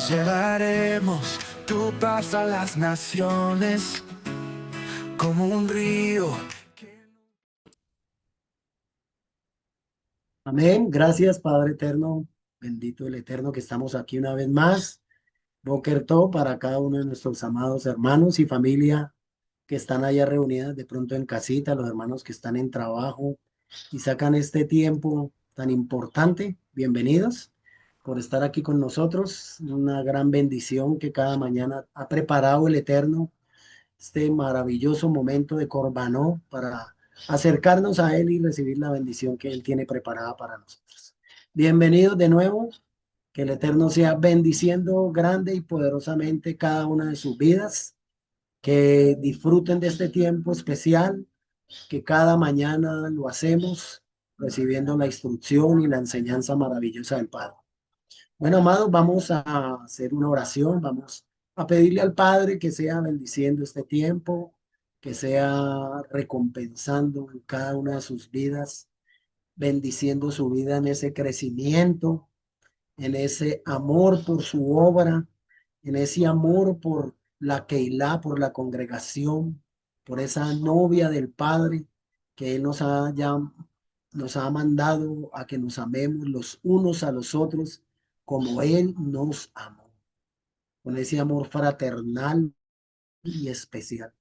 Llevaremos tu paz a las naciones como un río. Amén. Gracias, Padre Eterno. Bendito el Eterno que estamos aquí una vez más. Boker Tov para cada uno de nuestros amados hermanos y familia que están allá reunidas de pronto en casita, los hermanos que están en trabajo y sacan este tiempo tan importante. Bienvenidos por estar aquí con nosotros. Una gran bendición que cada mañana ha preparado el Eterno este maravilloso momento de Corbanó para acercarnos a Él y recibir la bendición que Él tiene preparada para nosotros. Bienvenidos de nuevo, que el Eterno sea bendiciendo grande y poderosamente cada una de sus vidas, que disfruten de este tiempo especial, que cada mañana lo hacemos recibiendo la instrucción y la enseñanza maravillosa del Padre. Bueno, amados, vamos a hacer una oración, vamos a pedirle al Padre que sea bendiciendo este tiempo, que sea recompensando en cada una de sus vidas, bendiciendo su vida en ese crecimiento, en ese amor por su obra, en ese amor por la Keilah, por la congregación, por esa novia del Padre que Él nos ha mandado a que nos amemos los unos a los otros como Él nos amó, con ese amor fraternal y especial,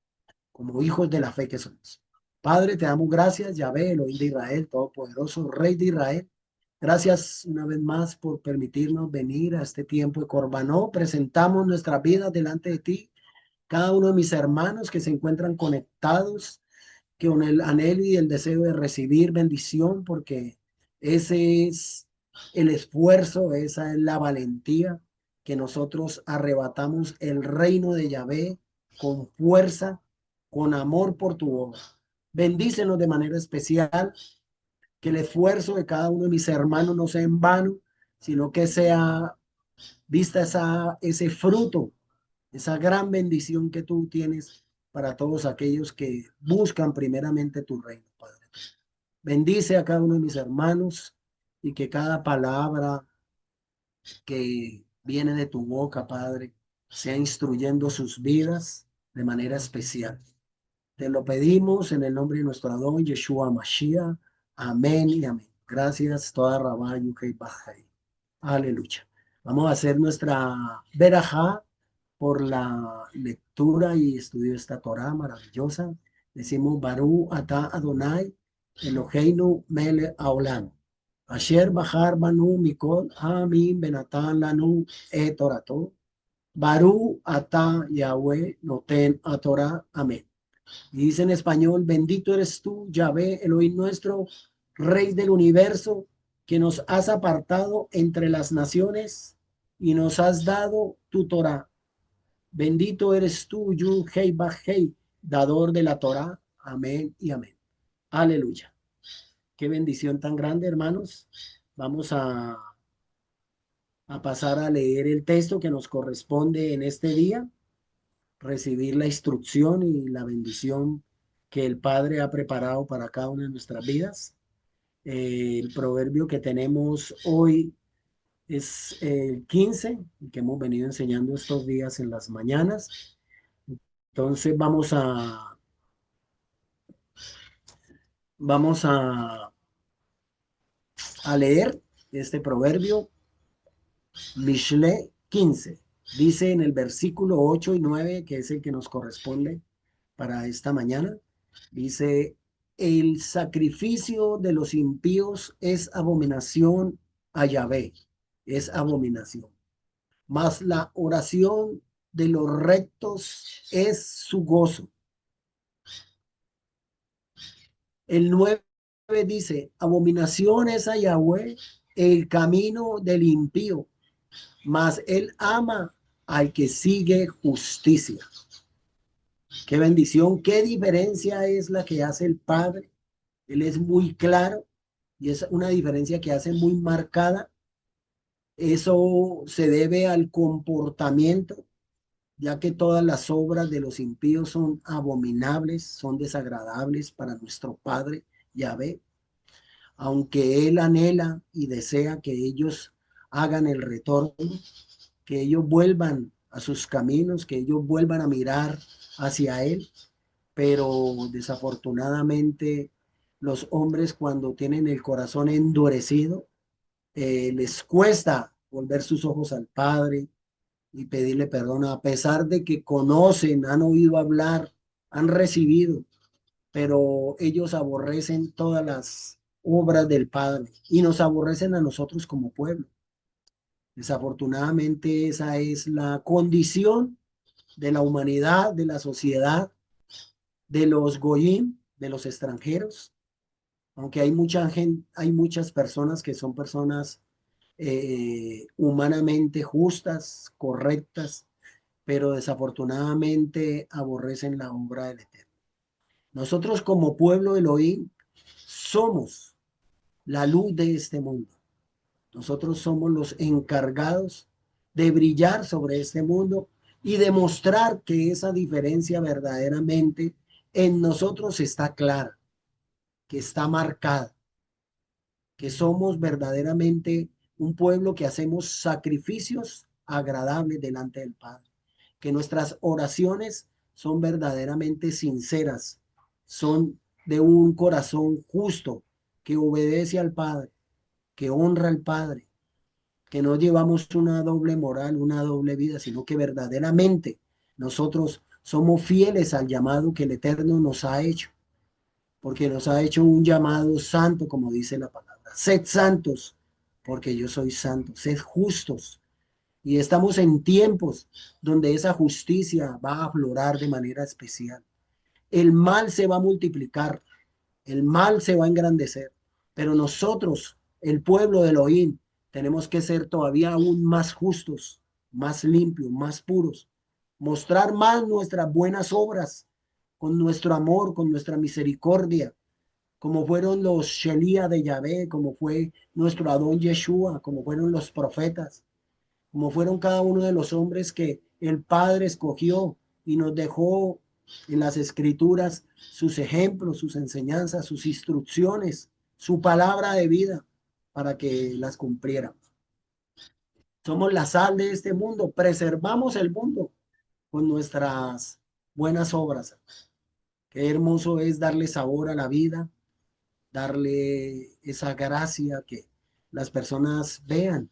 como hijos de la fe que somos. Padre, te damos gracias, Yahvé, Elohim de Israel, Todopoderoso, Rey de Israel. Gracias una vez más por permitirnos venir a este tiempo de Corbanó. Presentamos nuestras vidas delante de ti. Cada uno de mis hermanos que se encuentran conectados, que con el anhelo y el deseo de recibir bendición, porque ese es el esfuerzo, esa es la valentía que nosotros arrebatamos el reino de Yahvé con fuerza, con amor por tu obra. Bendícenos de manera especial, que el esfuerzo de cada uno de mis hermanos no sea en vano, sino que sea vista ese fruto, esa gran bendición que tú tienes para todos aquellos que buscan primeramente tu reino, Padre. Bendice a cada uno de mis hermanos y que cada palabra que viene de tu boca, Padre, sea instruyendo sus vidas de manera especial. Te lo pedimos en el nombre de nuestro Adón, Yeshua Mashiach. Amén y amén. Gracias, toda Rabá, Yuhei Bajai. Aleluya. Vamos a hacer nuestra verajá por la lectura y estudio de esta Torah maravillosa. Decimos Barú Ata Adonai Eloheinu Mele Haolam. Asher Bahar Banu Mikol Amin Benatan Lanu Torato. Barú Ata Yahweh Noten a Torah. Amén. Y dice en español, bendito eres tú, Yahvé, Elohim nuestro, Rey del universo, que nos has apartado entre las naciones y nos has dado tu Torah. Bendito eres tú, Yud Hei Baj Hei, dador de la Torah. Amén y amén. Aleluya. Qué bendición tan grande, hermanos. Vamos a pasar a leer el texto que nos corresponde en este día, recibir la instrucción y la bendición que el Padre ha preparado para cada una de nuestras vidas. El proverbio que tenemos hoy es el 15, que hemos venido enseñando estos días en las mañanas. Entonces vamos a leer este proverbio, Mishle 15. Dice en el versículo 8 y 9, que es el que nos corresponde para esta mañana, dice, el sacrificio de los impíos es abominación a Yahvé, es abominación, mas la oración de los rectos es su gozo. El 9 dice, abominación es a Yahweh el camino del impío, mas él ama al que sigue justicia. Qué bendición, qué diferencia es la que hace el Padre. Él es muy claro y es una diferencia que hace muy marcada. Eso se debe al comportamiento, ya que todas las obras de los impíos son abominables, son desagradables para nuestro Padre Yahvé, aunque Él anhela y desea que ellos hagan el retorno, que ellos vuelvan a sus caminos, que ellos vuelvan a mirar hacia Él, pero desafortunadamente los hombres cuando tienen el corazón endurecido, les cuesta volver sus ojos al Padre y pedirle perdón, a pesar de que conocen, han oído hablar, han recibido, pero ellos aborrecen todas las obras del Padre y nos aborrecen a nosotros como pueblo. Desafortunadamente esa es la condición de la humanidad, de la sociedad, de los goyim, de los extranjeros, aunque hay mucha gente, hay muchas personas que son personas humanamente justas, correctas, pero desafortunadamente aborrecen la obra del Eterno. Nosotros como pueblo de Elohim somos la luz de este mundo. Nosotros somos los encargados de brillar sobre este mundo y demostrar que esa diferencia verdaderamente en nosotros está clara, que está marcada, que somos verdaderamente un pueblo que hacemos sacrificios agradables delante del Padre, que nuestras oraciones son verdaderamente sinceras, son de un corazón justo, que obedece al Padre, que honra al Padre, que no llevamos una doble moral, una doble vida, sino que verdaderamente nosotros somos fieles al llamado que el Eterno nos ha hecho, porque nos ha hecho un llamado santo, como dice la palabra. Sed santos, porque yo soy santo. Sed justos. Y estamos en tiempos donde esa justicia va a aflorar de manera especial. El mal se va a multiplicar, el mal se va a engrandecer, pero nosotros, el pueblo de Elohim, tenemos que ser todavía aún más justos, más limpios, más puros, mostrar más nuestras buenas obras con nuestro amor, con nuestra misericordia, como fueron los Shelia de Yahvé, como fue nuestro Adón Yeshua, como fueron los profetas, como fueron cada uno de los hombres que el Padre escogió y nos dejó en las escrituras sus ejemplos, sus enseñanzas, sus instrucciones, su palabra de vida para que las cumpliéramos. Somos la sal de este mundo, preservamos el mundo con nuestras buenas obras. Qué hermoso es darle sabor a la vida, darle esa gracia, que las personas vean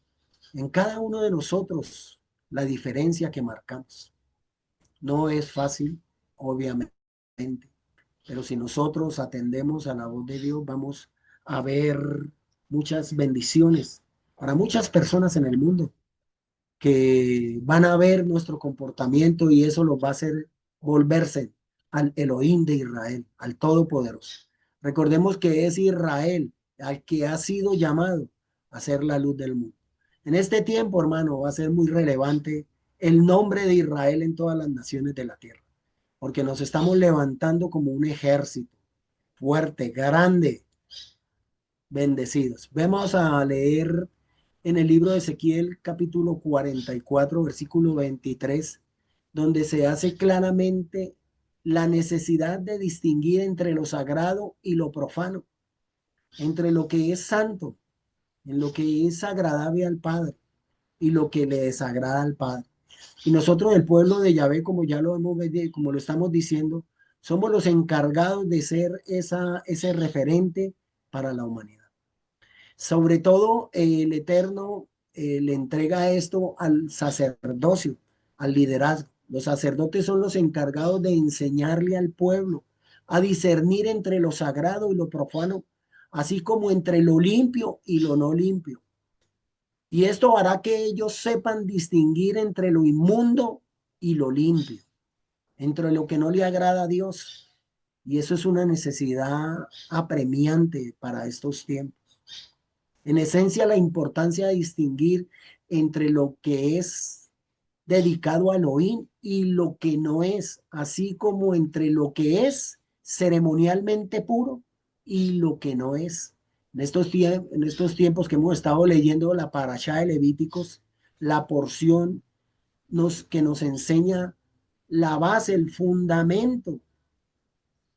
en cada uno de nosotros la diferencia que marcamos. No es fácil, obviamente, pero si nosotros atendemos a la voz de Dios, vamos a ver muchas bendiciones para muchas personas en el mundo que van a ver nuestro comportamiento y eso los va a hacer volverse al Elohim de Israel, al Todopoderoso. Recordemos que es Israel al que ha sido llamado a ser la luz del mundo. En este tiempo, hermano, va a ser muy relevante el nombre de Israel en todas las naciones de la tierra, porque nos estamos levantando como un ejército fuerte, grande, bendecidos. Vamos a leer en el libro de Ezequiel capítulo 44 versículo 23, donde se hace claramente la necesidad de distinguir entre lo sagrado y lo profano, entre lo que es santo, en lo que es agradable al Padre y lo que le desagrada al Padre. Y nosotros, el pueblo de Yahvé, como ya lo hemos, como lo estamos diciendo, somos los encargados de ser ese referente para la humanidad. Sobre todo, el Eterno le entrega esto al sacerdocio, al liderazgo. Los sacerdotes son los encargados de enseñarle al pueblo a discernir entre lo sagrado y lo profano, así como entre lo limpio y lo no limpio. Y esto hará que ellos sepan distinguir entre lo inmundo y lo limpio, entre lo que no le agrada a Dios. Y eso es una necesidad apremiante para estos tiempos. En esencia, la importancia de distinguir entre lo que es dedicado a Elohim y lo que no es, así como entre lo que es ceremonialmente puro y lo que no es. En estos tiempos que hemos estado leyendo la parashá de Levíticos, la porción que nos enseña la base, el fundamento,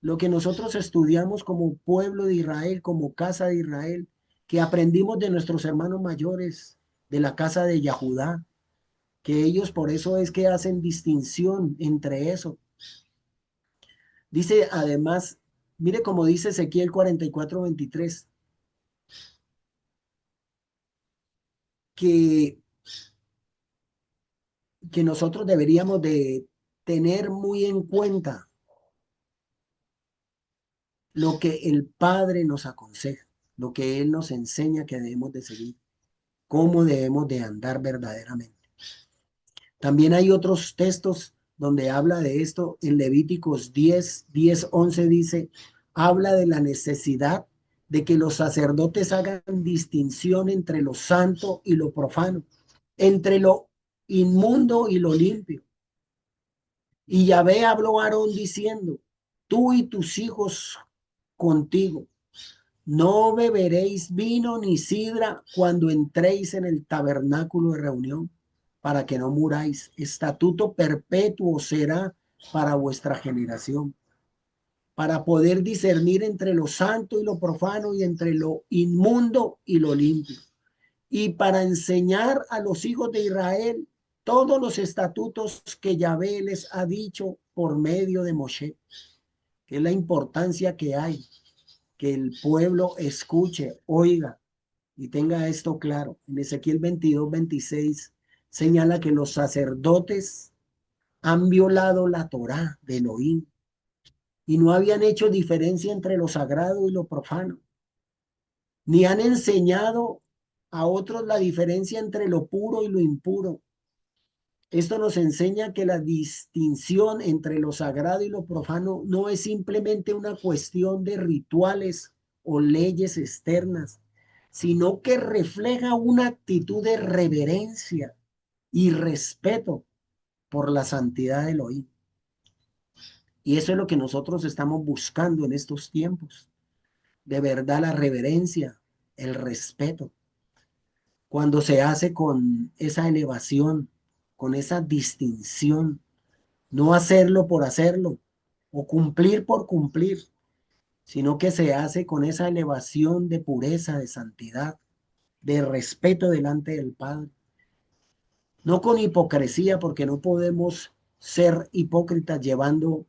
lo que nosotros estudiamos como pueblo de Israel, como casa de Israel, que aprendimos de nuestros hermanos mayores de la casa de Yahudá, que ellos por eso es que hacen distinción entre eso. Dice además, mire como dice Ezequiel 44:23, que, que nosotros deberíamos de tener muy en cuenta lo que el Padre nos aconseja, lo que Él nos enseña que debemos de seguir, cómo debemos de andar verdaderamente. También hay otros textos donde habla de esto. En Levíticos 10:11 dice, habla de la necesidad de que los sacerdotes hagan distinción entre lo santo y lo profano, entre lo inmundo y lo limpio. Y Yahvé habló a Aarón diciendo, tú y tus hijos contigo, no beberéis vino ni sidra cuando entréis en el tabernáculo de reunión, para que no muráis. Estatuto perpetuo será para vuestra generación, para poder discernir entre lo santo y lo profano y entre lo inmundo y lo limpio, y para enseñar a los hijos de Israel todos los estatutos que Yahvé les ha dicho por medio de Moshe, que es la importancia que hay, que el pueblo escuche, oiga y tenga esto claro. En Ezequiel 22:26 señala que los sacerdotes han violado la Torá de Elohim y no habían hecho diferencia entre lo sagrado y lo profano, ni han enseñado a otros la diferencia entre lo puro y lo impuro. Esto nos enseña que la distinción entre lo sagrado y lo profano no es simplemente una cuestión de rituales o leyes externas, sino que refleja una actitud de reverencia y respeto por la santidad de Elohim. Y eso es lo que nosotros estamos buscando en estos tiempos. De verdad, la reverencia, el respeto, cuando se hace con esa elevación, con esa distinción, no hacerlo por hacerlo o cumplir por cumplir, sino que se hace con esa elevación de pureza, de santidad, de respeto delante del Padre. No con hipocresía, porque no podemos ser hipócritas llevando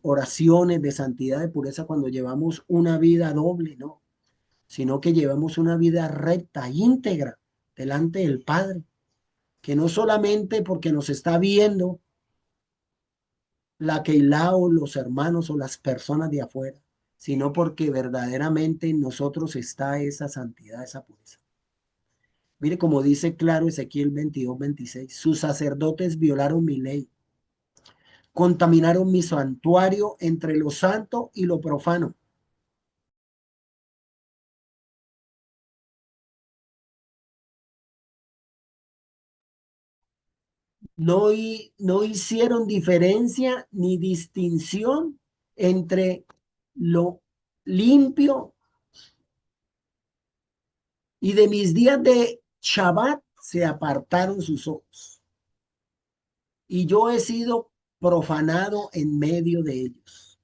oraciones de santidad, de pureza, cuando llevamos una vida doble, no, sino que llevamos una vida recta, íntegra, delante del Padre, que no solamente porque nos está viendo la Keilah o los hermanos o las personas de afuera, sino porque verdaderamente en nosotros está esa santidad, esa pureza. Mire como dice claro Ezequiel 22:26, sus sacerdotes violaron mi ley, contaminaron mi santuario entre lo santo y lo profano. No hicieron diferencia ni distinción entre lo limpio, y de mis días de Shabbat se apartaron sus ojos. Y yo he sido profanado en medio de ellos.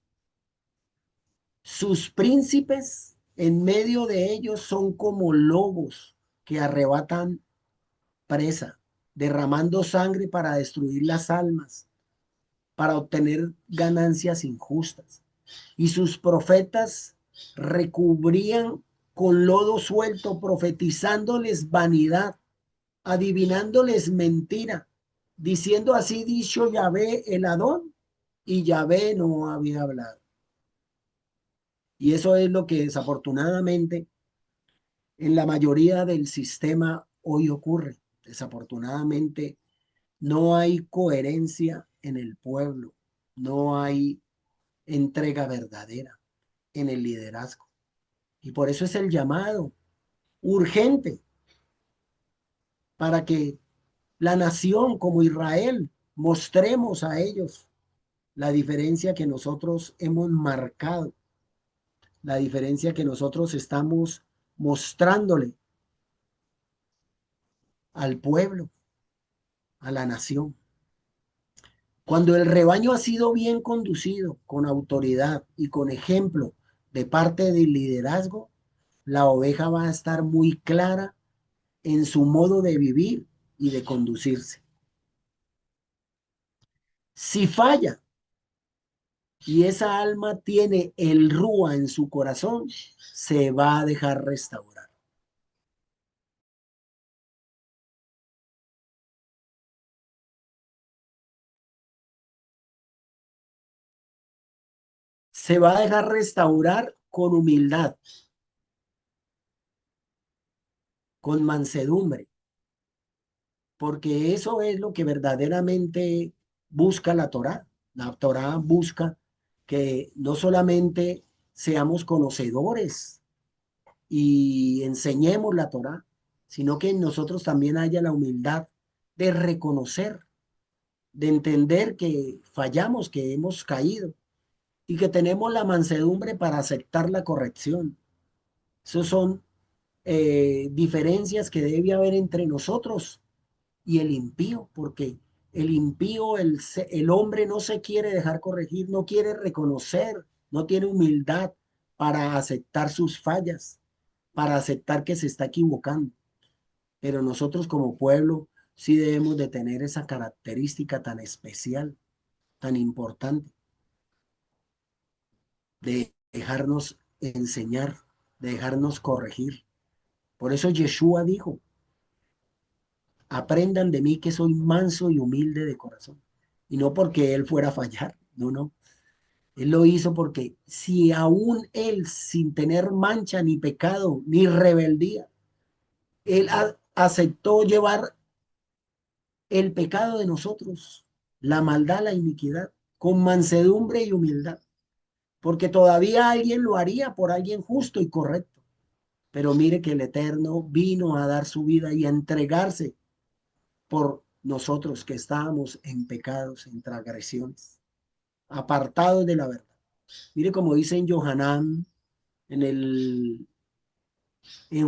Sus príncipes en medio de ellos son como lobos que arrebatan presa, derramando sangre para destruir las almas, para obtener ganancias injustas. Y sus profetas recubrían con lodo suelto, profetizándoles vanidad, adivinándoles mentira, diciendo así dicho Yahvé el Adón, y Yahvé no había hablado. Y eso es lo que desafortunadamente en la mayoría del sistema hoy ocurre. Desafortunadamente no hay coherencia en el pueblo, no hay entrega verdadera en el liderazgo. Y por eso es el llamado urgente para que la nación como Israel mostremos a ellos la diferencia que nosotros hemos marcado, la diferencia que nosotros estamos mostrándole al pueblo, a la nación. Cuando el rebaño ha sido bien conducido, con autoridad y con ejemplo de parte del liderazgo, la oveja va a estar muy clara en su modo de vivir y de conducirse. Si falla y esa alma tiene el rúa en su corazón, se va a dejar restaurar. Se va a dejar restaurar con humildad, con mansedumbre, porque eso es lo que verdaderamente busca la Torá. La Torá busca que no solamente seamos conocedores y enseñemos la Torá, sino que en nosotros también haya la humildad de reconocer, de entender que fallamos, que hemos caído y que tenemos la mansedumbre para aceptar la corrección. Esos son diferencias que debe haber entre nosotros y el impío, porque el impío, el hombre no se quiere dejar corregir, no quiere reconocer, no tiene humildad para aceptar sus fallas, para aceptar que se está equivocando. Pero nosotros como pueblo sí debemos de tener esa característica tan especial, tan importante, de dejarnos enseñar, de dejarnos corregir. Por eso Yeshua dijo, aprendan de mí que soy manso y humilde de corazón. Y no porque él fuera a fallar, no, no. Él lo hizo porque si aún él, sin tener mancha, ni pecado, ni rebeldía, él aceptó llevar el pecado de nosotros, la maldad, la iniquidad, con mansedumbre y humildad, porque todavía alguien lo haría por alguien justo y correcto. Pero mire que el Eterno vino a dar su vida y a entregarse por nosotros que estábamos en pecados, en transgresiones, apartados de la verdad. Mire como dice en Johanán, en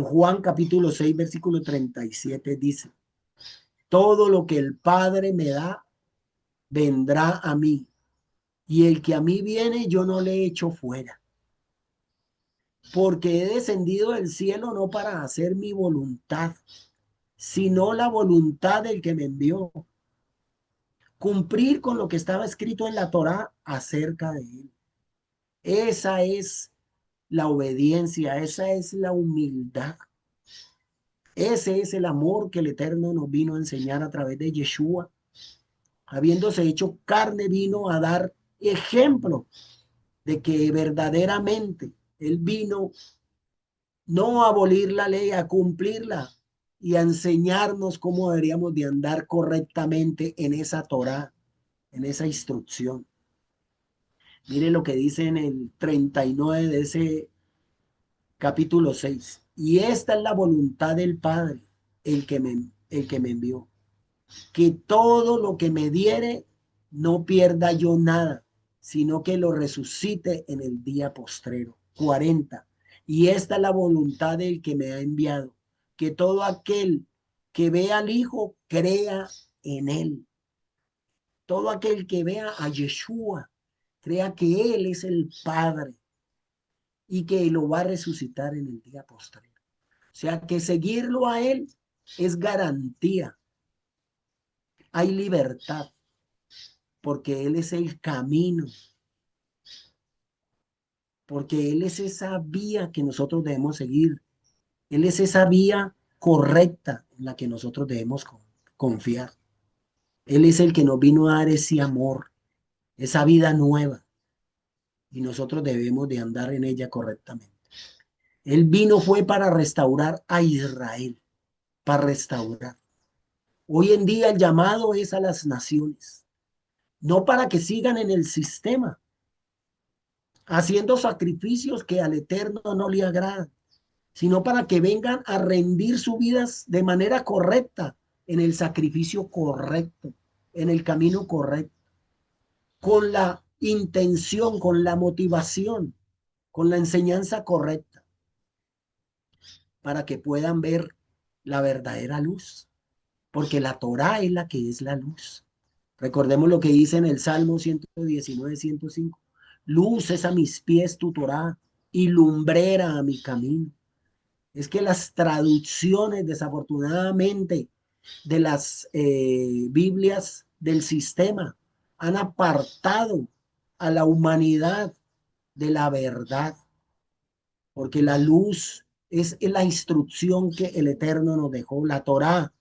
Juan capítulo 6 versículo 37 dice, todo lo que el Padre me da, vendrá a mí, y el que a mí viene, yo no le echo fuera, porque he descendido del cielo no para hacer mi voluntad, sino la voluntad del que me envió, cumplir con lo que estaba escrito en la Torá acerca de él. Esa es la obediencia, esa es la humildad. Ese es el amor que el Eterno nos vino a enseñar a través de Yeshua. Habiéndose hecho carne, vino a dar ejemplo de que verdaderamente Él vino no a abolir la ley, a cumplirla y a enseñarnos cómo deberíamos de andar correctamente en esa Torá, en esa instrucción. Mire lo que dice en el 39 de ese capítulo 6. Y esta es la voluntad del Padre, el que me envió. Que todo lo que me diere, no pierda yo nada, sino que lo resucite en el día postrero. 40. Y esta es la voluntad del que me ha enviado, que todo aquel que vea al Hijo crea en él. Todo aquel que vea a Yeshua, crea que Él es el Padre y que lo va a resucitar en el día postrero. O sea que seguirlo a Él es garantía. Hay libertad porque Él es el camino, porque Él es esa vía que nosotros debemos seguir. Él es esa vía correcta en la que nosotros debemos confiar. Él es el que nos vino a dar ese amor, esa vida nueva, y nosotros debemos de andar en ella correctamente. Él vino fue para restaurar a Israel, para restaurar. Hoy en día el llamado es a las naciones, no para que sigan en el sistema, haciendo sacrificios que al Eterno no le agradan, sino para que vengan a rendir sus vidas de manera correcta, en el sacrificio correcto, en el camino correcto, con la intención, con la motivación, con la enseñanza correcta, para que puedan ver la verdadera luz, porque la Torá es la que es la luz. Recordemos lo que dice en el Salmo 119, 105. Luz es a mis pies tu Torá y lumbrera a mi camino. Es que las traducciones, desafortunadamente, de las Biblias del sistema. Han apartado a la humanidad de la verdad, porque la luz es la instrucción que el Eterno nos dejó, la Torá,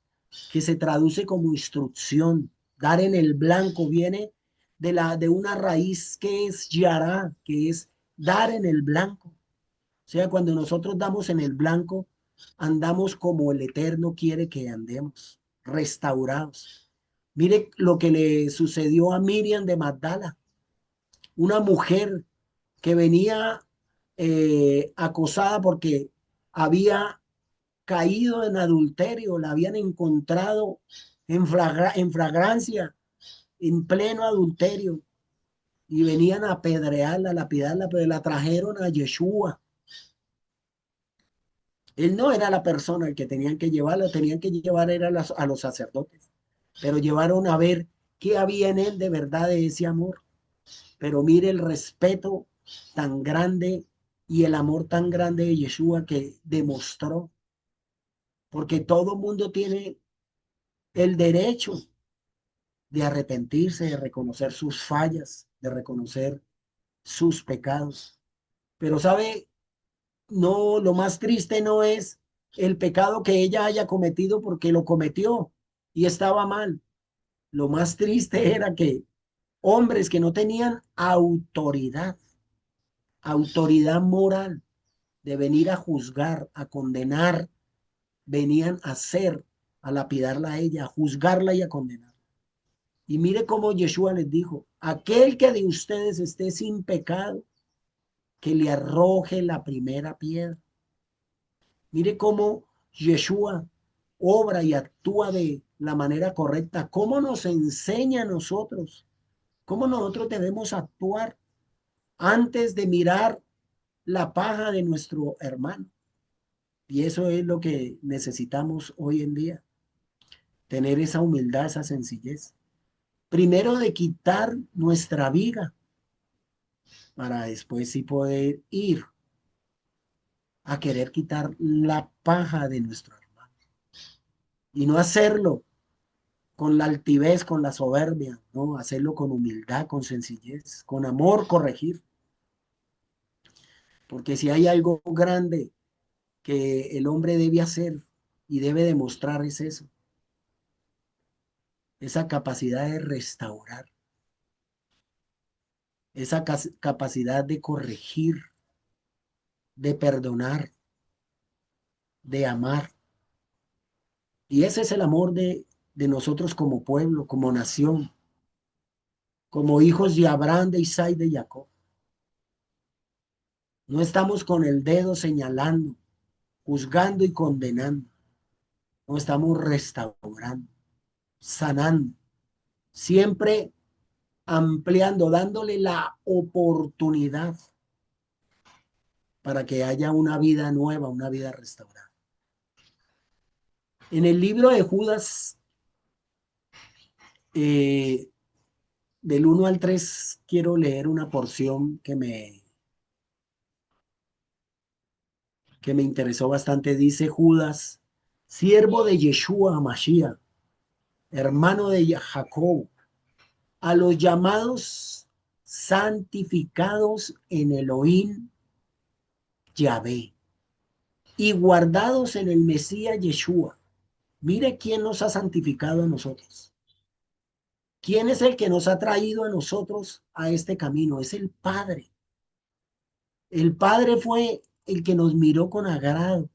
que se traduce como instrucción. Dar en el blanco viene de una raíz que es yará, que es dar en el blanco. O sea, cuando nosotros damos en el blanco, andamos como el Eterno quiere que andemos, restaurados. Mire lo que le sucedió a Miriam de Magdala, una mujer que venía acosada porque había caído en adulterio, la habían encontrado en flagrancia, en pleno adulterio, y venían a apedrearla, a lapidarla, pero la trajeron a Yeshua. Él no era la persona al que tenían que llevarlo, tenían que llevar era a los sacerdotes, pero llevaron a ver qué había en él de verdad de ese amor. Pero mire el respeto tan grande y el amor tan grande de Yeshua que demostró, porque todo mundo tiene el derecho de arrepentirse, de reconocer sus fallas, de reconocer sus pecados. Pero sabe, no, lo más triste no es el pecado que ella haya cometido porque lo cometió y estaba mal. Lo más triste era que hombres que no tenían autoridad moral de venir a juzgar, a condenar, venían a hacer, a lapidarla a ella, a juzgarla y a condenar. Y mire cómo Yeshua les dijo, aquel que de ustedes esté sin pecado, que le arroje la primera piedra. Mire cómo Yeshua obra y actúa de la manera correcta, cómo nos enseña a nosotros, cómo nosotros debemos actuar antes de mirar la paja de nuestro hermano. Y eso es lo que necesitamos hoy en día, tener esa humildad, esa sencillez. Primero de quitar nuestra viga para después sí poder ir a querer quitar la paja de nuestro hermano. Y no hacerlo con la altivez, con la soberbia, no, hacerlo con humildad, con sencillez, con amor, corregir. Porque si hay algo grande que el hombre debe hacer y debe demostrar es eso, esa capacidad de restaurar, esa capacidad de corregir, de perdonar, de amar. Y ese es el amor de nosotros como pueblo, como nación, como hijos de Abraham, de Isaac y de Jacob. No estamos con el dedo señalando, juzgando y condenando. No estamos restaurando, sanando, siempre ampliando, dándole la oportunidad para que haya una vida nueva, una vida restaurada. En el libro de Judas, eh, del 1 al 3, quiero leer una porción que me interesó bastante. Dice Judas, siervo de Yeshua Mashiach, hermano de Jacob, a los llamados santificados en Elohim Yahvé y guardados en el Mesías Yeshua. Mire quién nos ha santificado a nosotros. ¿Quién es el que nos ha traído a nosotros a este camino? Es el Padre. El Padre fue el que nos miró con agrado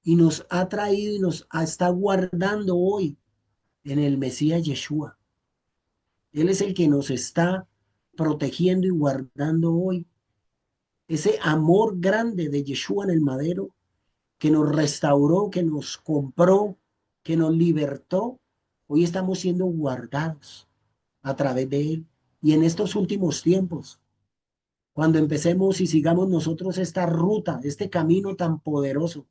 y nos ha traído y está guardando hoy en el Mesías Yeshua. Él es el que nos está protegiendo y guardando hoy. Ese amor grande de Yeshua en el madero que nos restauró, que nos compró, que nos libertó, hoy estamos siendo guardados a través de él. Y en estos últimos tiempos, cuando empecemos y sigamos nosotros esta ruta, este camino tan poderoso,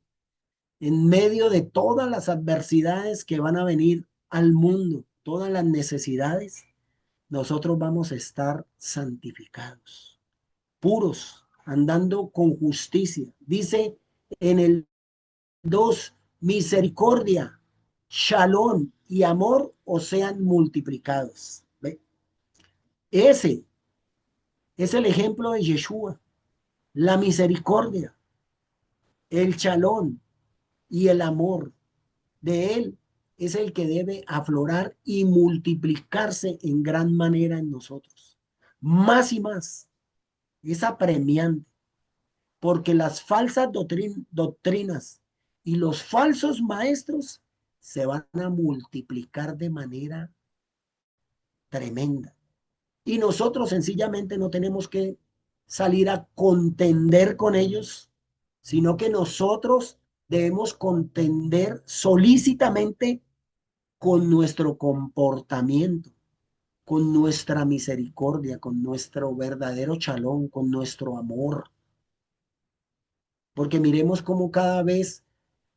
en medio de todas las adversidades que van a venir al mundo, todas las necesidades, nosotros vamos a estar santificados, puros, andando con justicia. Dice en el 2 misericordia, shalom y amor os sean multiplicados. ¿Ve? Ese es el ejemplo de Yeshua, la misericordia, el shalom y el amor de él es el que debe aflorar y multiplicarse en gran manera en nosotros. Más y más. Es apremiante, porque las falsas doctrinas y los falsos maestros se van a multiplicar de manera tremenda. Y nosotros sencillamente no tenemos que salir a contender con ellos, sino que nosotros debemos contender solícitamente con nuestro comportamiento, con nuestra misericordia, con nuestro verdadero chalón, con nuestro amor. Porque miremos cómo cada vez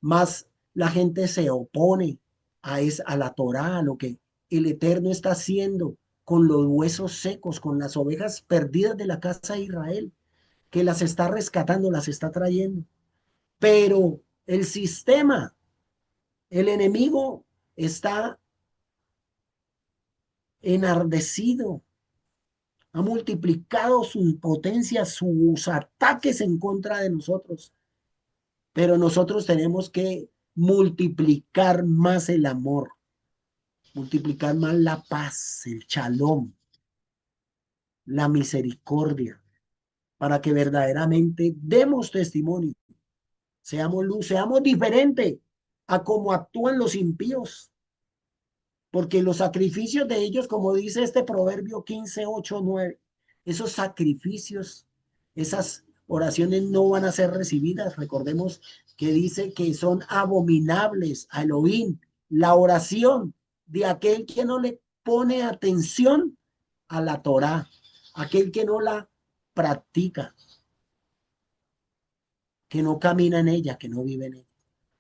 más la gente se opone a la Torá, a lo que el Eterno está haciendo con los huesos secos, con las ovejas perdidas de la casa de Israel, que las está rescatando, las está trayendo. Pero el sistema, el enemigo está enardecido, ha multiplicado su potencia, sus ataques en contra de nosotros. Pero nosotros tenemos que multiplicar más el amor, multiplicar más la paz, el shalom, la misericordia, para que verdaderamente demos testimonio, seamos luz, seamos diferentes a cómo actúan los impíos, porque los sacrificios de ellos, como dice este proverbio 15:8-9, esos sacrificios, esas oraciones no van a ser recibidas. Recordemos que dice que son abominables a Elohim, la oración de aquel que no le pone atención a la Torá, aquel que no la practica, que no camina en ella, que no vive en ella.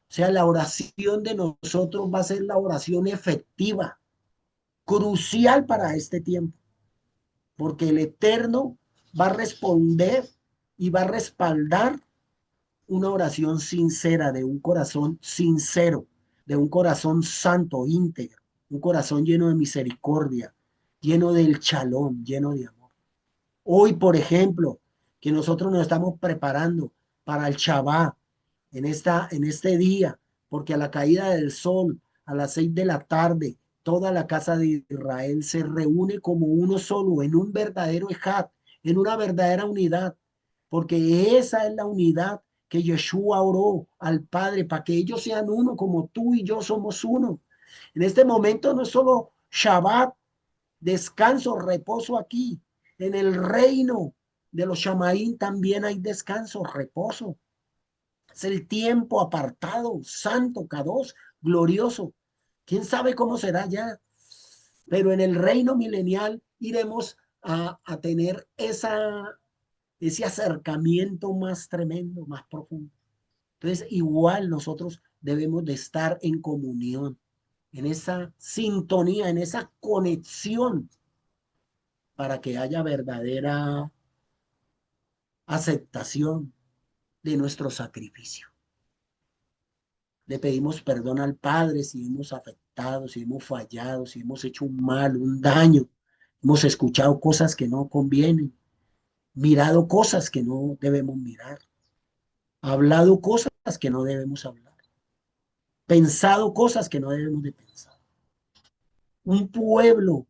O sea, la oración de nosotros va a ser la oración efectiva, crucial para este tiempo, porque el Eterno va a responder y va a respaldar una oración sincera, de un corazón sincero, de un corazón santo, íntegro, un corazón lleno de misericordia, lleno del chalón, lleno de amor. Hoy, por ejemplo, que nosotros nos estamos preparando para el Shabbat en este día, porque a la caída del sol, a las 6 de la tarde, toda la casa de Israel se reúne como uno solo, en un verdadero ejad, en una verdadera unidad, porque esa es la unidad que Yeshua oró al Padre, para que ellos sean uno como tú y yo somos uno. En este momento no es solo Shabbat, descanso, reposo aquí. En el reino de los Shamaín también hay descanso, reposo. Es el tiempo apartado, santo, kadosh, glorioso. ¿Quién sabe cómo será ya? Pero en el reino milenial iremos a tener ese acercamiento más tremendo, más profundo. Entonces, igual nosotros debemos de estar en comunión, en esa sintonía, en esa conexión, para que haya verdadera aceptación de nuestro sacrificio. Le pedimos perdón al Padre si hemos afectado, si hemos fallado, si hemos hecho un mal, un daño, hemos escuchado cosas que no convienen, mirado cosas que no debemos mirar, hablado cosas que no debemos hablar, pensado cosas que no debemos de pensar. Un pueblo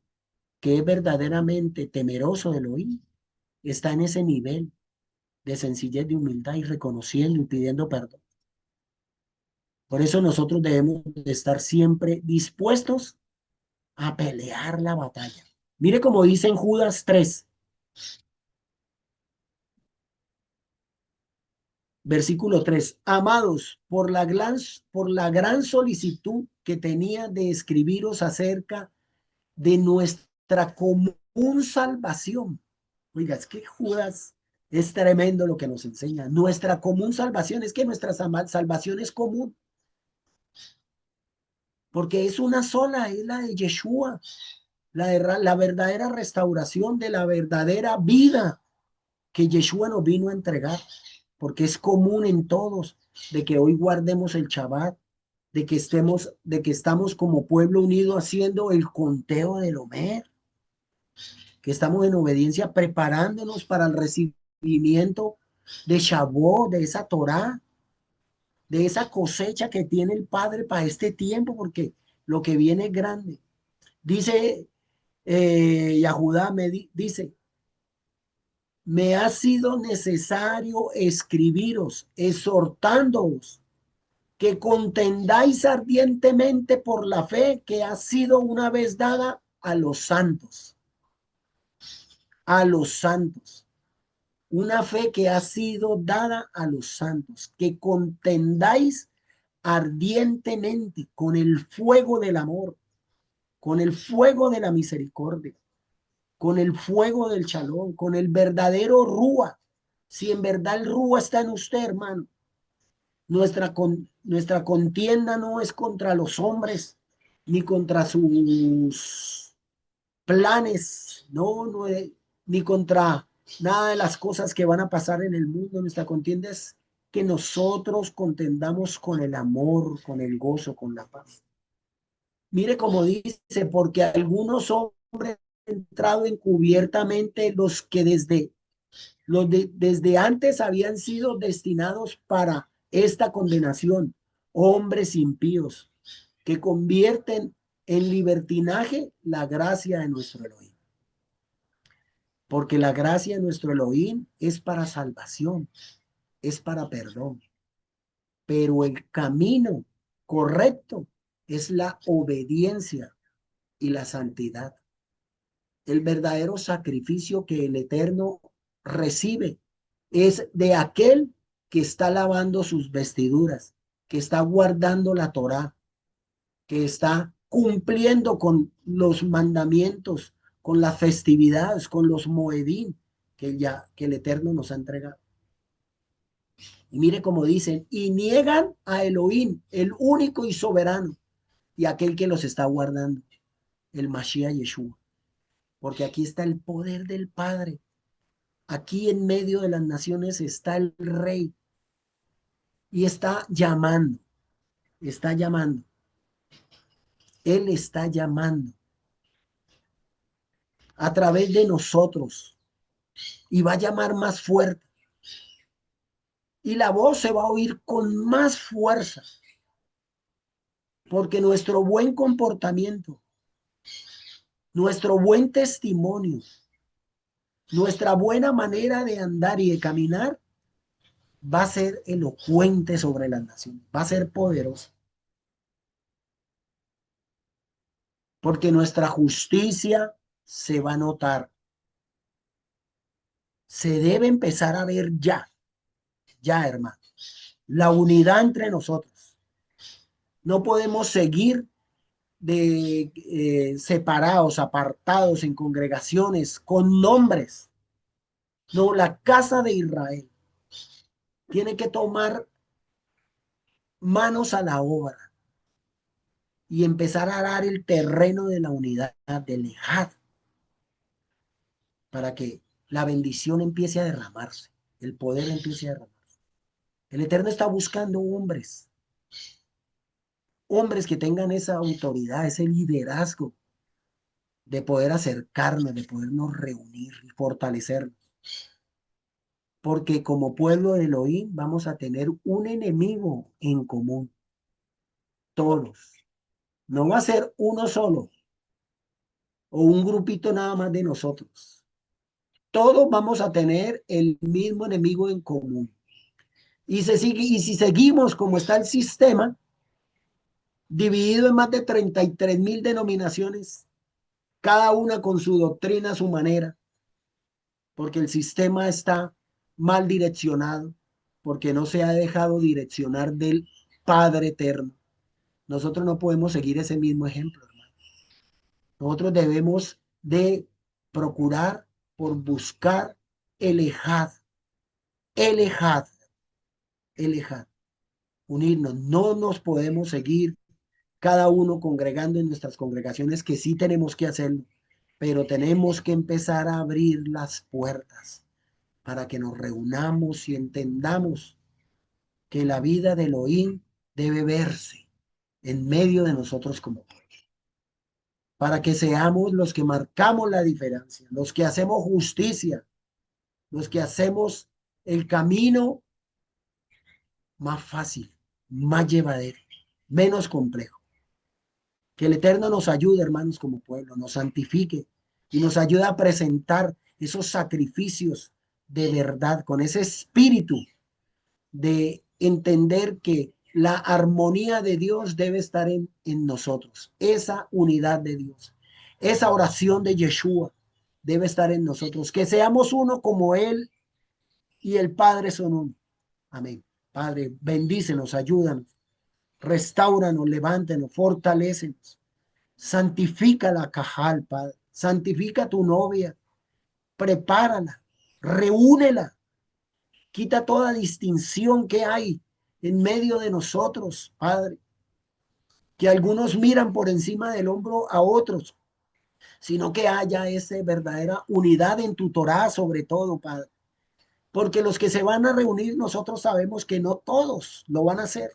que es verdaderamente temeroso de Elohim está en ese nivel de sencillez, de humildad y reconociendo y pidiendo perdón. Por eso nosotros debemos de estar siempre dispuestos a pelear la batalla. Mire como dice en Judas 3, versículo 3: Amados, por la gran solicitud que tenía de escribiros acerca de nuestra común salvación. Oiga, es que Judas es tremendo lo que nos enseña. Nuestra común salvación, es que nuestra salvación es común, porque es una sola, es la de Yeshua, la verdadera restauración de la verdadera vida que Yeshua nos vino a entregar, porque es común en todos, de que hoy guardemos el Shabbat, de que estamos como pueblo unido haciendo el conteo del Omer, que estamos en obediencia preparándonos para el recibimiento de Shavuot, de esa Torá, de esa cosecha que tiene el Padre para este tiempo, porque lo que viene es grande. Dice Yahudá, dice, me ha sido necesario escribiros, exhortándoos que contendáis ardientemente por la fe que ha sido una vez dada a los santos, una fe que ha sido dada a los santos, que contendáis ardientemente con el fuego del amor, con el fuego de la misericordia, con el fuego del chalón, con el verdadero rúa. Si en verdad el rúa está en usted, hermano, nuestra contienda no es contra los hombres, ni contra sus planes, no es, ni contra nada de las cosas que van a pasar en el mundo. Nuestra contienda es que nosotros contendamos con el amor, con el gozo, con la paz. Mire como dice, porque algunos hombres han entrado encubiertamente los que desde antes habían sido destinados para esta condenación, hombres impíos que convierten en libertinaje la gracia de nuestro Elohim. Porque la gracia de nuestro Elohim es para salvación, es para perdón. Pero el camino correcto es la obediencia y la santidad. El verdadero sacrificio que el Eterno recibe es de aquel que está lavando sus vestiduras, que está guardando la Torá, que está cumpliendo con los mandamientos, con las festividades, con los moedín que el Eterno nos ha entregado. Y mire cómo dicen, y niegan a Elohim, el único y soberano, y aquel que los está guardando, el Mashiach Yeshua. Porque aquí está el poder del Padre. Aquí en medio de las naciones está el Rey y está llamando, está llamando. Él está llamando a través de nosotros y va a llamar más fuerte. Y la voz se va a oír con más fuerza porque nuestro buen comportamiento, nuestro buen testimonio, nuestra buena manera de andar y de caminar va a ser elocuente sobre las naciones, va a ser poderoso. Porque nuestra justicia se va a notar. Se debe empezar a ver ya, hermano. La unidad entre nosotros. No podemos seguir separados, apartados en congregaciones con nombres. No, la casa de Israel tiene que tomar manos a la obra y empezar a dar el terreno de la unidad, del ejad, para que la bendición empiece a derramarse, el poder empiece a derramarse. El Eterno está buscando hombres que tengan esa autoridad, ese liderazgo de poder acercarnos, de podernos reunir y fortalecernos. Porque como pueblo de Elohim vamos a tener un enemigo en común, todos. No va a ser uno solo o un grupito nada más de nosotros. Todos vamos a tener el mismo enemigo en común. Y si seguimos como está el sistema, dividido en más de 33.000 denominaciones, cada una con su doctrina, a su manera, porque el sistema está mal direccionado, porque no se ha dejado direccionar del Padre Eterno. Nosotros no podemos seguir ese mismo ejemplo, hermano. Nosotros debemos de procurar por buscar el ejad, el ejad, el ejad, unirnos. No nos podemos seguir cada uno congregando en nuestras congregaciones, que sí tenemos que hacerlo, pero tenemos que empezar a abrir las puertas para que nos reunamos y entendamos que la vida de Elohim debe verse, en medio de nosotros como pueblo, para que seamos los que marcamos la diferencia, los que hacemos justicia, los que hacemos el camino más fácil, más llevadero, menos complejo. Que el Eterno nos ayude, hermanos, como pueblo, nos santifique y nos ayude a presentar esos sacrificios de verdad, con ese espíritu de entender que la armonía de Dios debe estar en nosotros, esa unidad de Dios, esa oración de Yeshua debe estar en nosotros, que seamos uno como Él y el Padre son uno. Amén. Padre, bendícenos, ayúdanos, restáuranos, levántenos, fortalécenos. Santifica la cajal, Padre. Santifica tu novia. Prepárala. Reúnela. Quita toda distinción que hay en medio de nosotros, Padre. Que algunos miran por encima del hombro a otros, sino que haya esa verdadera unidad en tu Torá, sobre todo, Padre. Porque los que se van a reunir, nosotros sabemos que no todos lo van a hacer.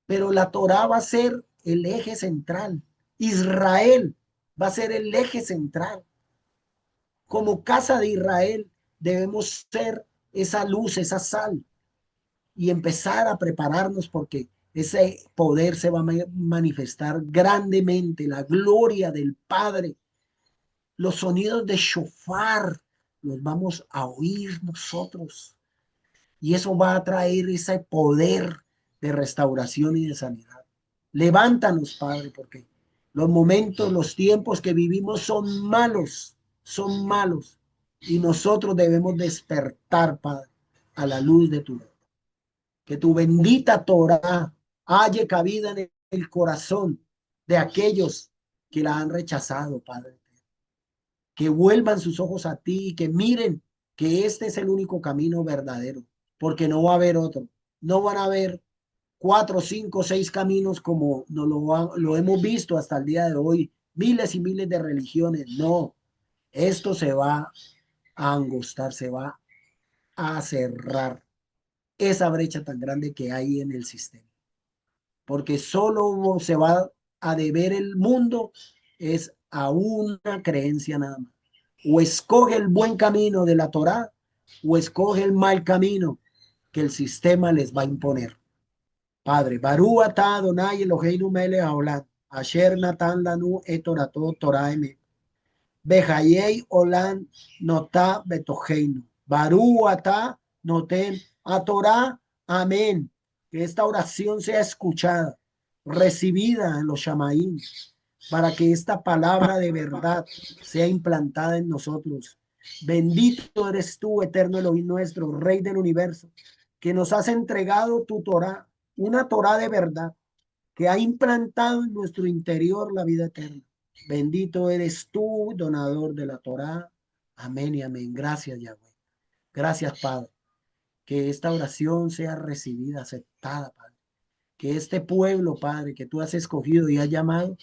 Pero la Torá va a ser el eje central. Israel va a ser el eje central. Como casa de Israel debemos ser esa luz, esa sal y empezar a prepararnos porque ese poder se va a manifestar grandemente, la gloria del Padre, los sonidos de shofar los vamos a oír nosotros y eso va a traer ese poder de restauración y de sanidad. Levántanos, Padre, porque los momentos, los tiempos que vivimos son malos, y nosotros debemos despertar, Padre, a la luz de tu luz. Que tu bendita Torah halle cabida en el corazón de aquellos que la han rechazado, Padre. Que vuelvan sus ojos a ti y que miren que este es el único camino verdadero, porque no va a haber otro. No van a haber 4, 5, 6 caminos como lo hemos visto hasta el día de hoy, miles y miles de religiones. No, esto se va a angostar, se va a cerrar esa brecha tan grande que hay en el sistema, porque solo se va a deber el mundo es a una creencia nada más. O escoge el buen camino de la Torá o escoge el mal camino que el sistema les va a imponer. Padre, Barú atá Adonai Eloheinu melech haolam, asher natan lanu et torato Torah emet, bejayei olam notá betojeinu. Barú atá noten a Torah, amén. Que esta oración sea escuchada, recibida en los Shamaín, para que esta palabra de verdad sea implantada en nosotros. Bendito eres tú, eterno Elohim nuestro, Rey del universo, que nos has entregado tu Torah, una Torah de verdad, que ha implantado en nuestro interior la vida eterna. Bendito eres tú, donador de la Torah. Amén y amén. Gracias, Yahweh. Gracias, Padre. Que esta oración sea recibida, aceptada, Padre. Que este pueblo, Padre, que tú has escogido y has llamado,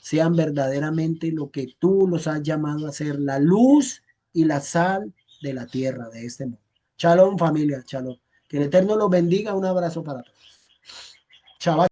sean verdaderamente lo que tú los has llamado a ser, la luz y la sal de la tierra, de este mundo. Shalom, familia, shalom. Que el Eterno los bendiga. Un abrazo para todos. Shabbat.